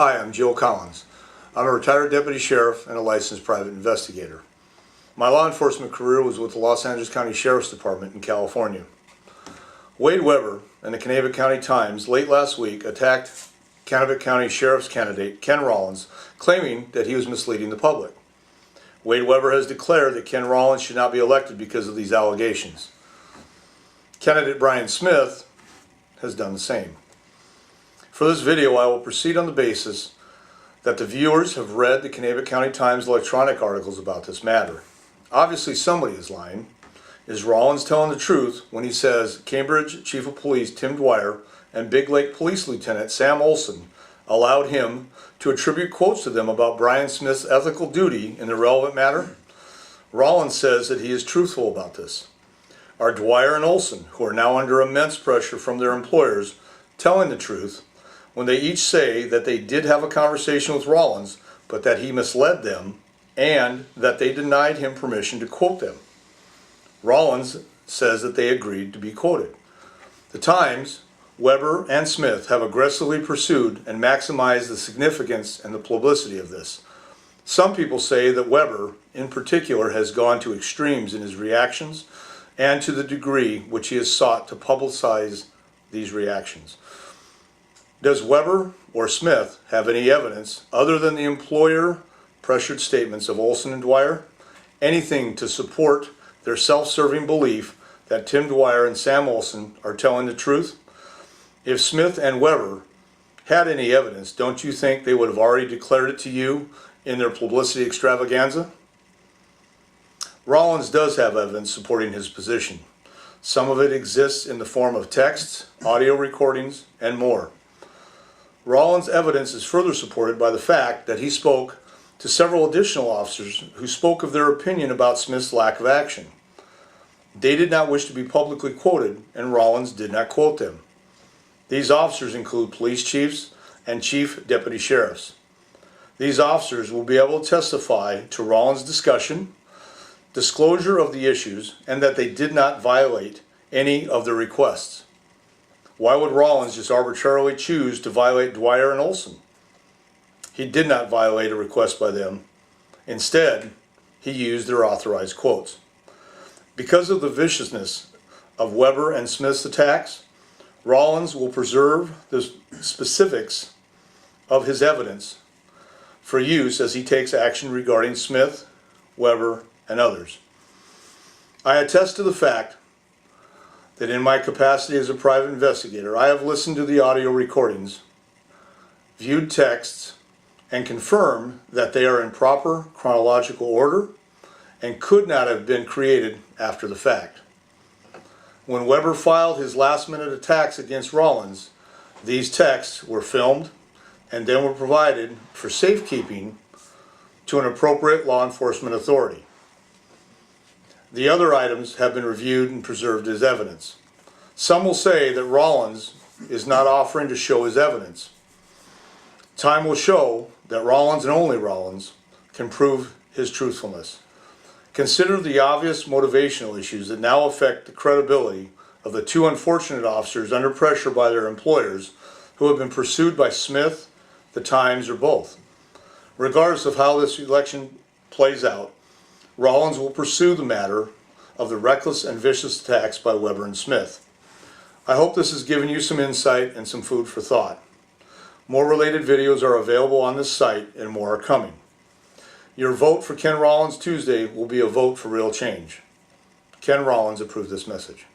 Hi, I'm Joe Collins. I'm a retired deputy sheriff and a licensed private investigator. My law enforcement career was with the Los Angeles County Sheriff's Department in California. Wade Weber and the Kanabec County Times late last week attacked Kanabec County Sheriff's candidate Ken Rollins, claiming that he was misleading the public. Wade Weber has declared that Ken Rollins should not be elected because of these allegations. Candidate Brian Smith has done the same. For this video, I will proceed on the basis that the viewers have read the Kanabec County Times electronic articles about this matter. Obviously, somebody is lying. Is Rollins telling the truth when he says Cambridge Chief of Police Tim Dwyer and Big Lake Police Lieutenant Sam Olson allowed him to attribute quotes to them about Brian Smith's ethical duty in the relevant matter? Rollins says that he is truthful about this. Are Dwyer and Olson, who are now under immense pressure from their employers, telling the truth when they each say that they did have a conversation with Rollins, but that he misled them and that they denied him permission to quote them? Rollins says that they agreed to be quoted. The Times, Weber, and Smith have aggressively pursued and maximized the significance and the publicity of this. Some people say that Weber, in particular, has gone to extremes in his reactions and to the degree which he has sought to publicize these reactions. Does Weber or Smith have any evidence other than the employer-pressured statements of Olson and Dwyer? Anything to support their self-serving belief that Tim Dwyer and Sam Olson are telling the truth? If Smith and Weber had any evidence, don't you think they would have already declared it to you in their publicity extravaganza? Rollins does have evidence supporting his position. Some of it exists in the form of texts, audio recordings, and more. Rollins' evidence is further supported by the fact that he spoke to several additional officers who spoke of their opinion about Smith's lack of action. They did not wish to be publicly quoted, and Rollins did not quote them. These officers include police chiefs and chief deputy sheriffs. These officers will be able to testify to Rollins' disclosure of the issues, and that they did not violate any of their requests. Why would Rollins just arbitrarily choose to violate Dwyer and Olson? He did not violate a request by them. Instead, he used their authorized quotes. Because of the viciousness of Weber and Smith's attacks, Rollins will preserve the specifics of his evidence for use as he takes action regarding Smith, Weber, and others. I attest to the fact that in my capacity as a private investigator, I have listened to the audio recordings, viewed texts, and confirmed that they are in proper chronological order and could not have been created after the fact. When Weber filed his last-minute attacks against Rollins, these texts were filmed and then were provided for safekeeping to an appropriate law enforcement authority. The other items have been reviewed and preserved as evidence. Some will say that Rollins is not offering to show his evidence. Time will show that Rollins and only Rollins can prove his truthfulness. Consider the obvious motivational issues that now affect the credibility of the two unfortunate officers under pressure by their employers who have been pursued by Smith, the Times, or both. Regardless of how this election plays out, Rollins will pursue the matter of the reckless and vicious attacks by Weber and Smith. I hope this has given you some insight and some food for thought. More related videos are available on this site, and more are coming. Your vote for Ken Rollins Tuesday will be a vote for real change. Ken Rollins approved this message.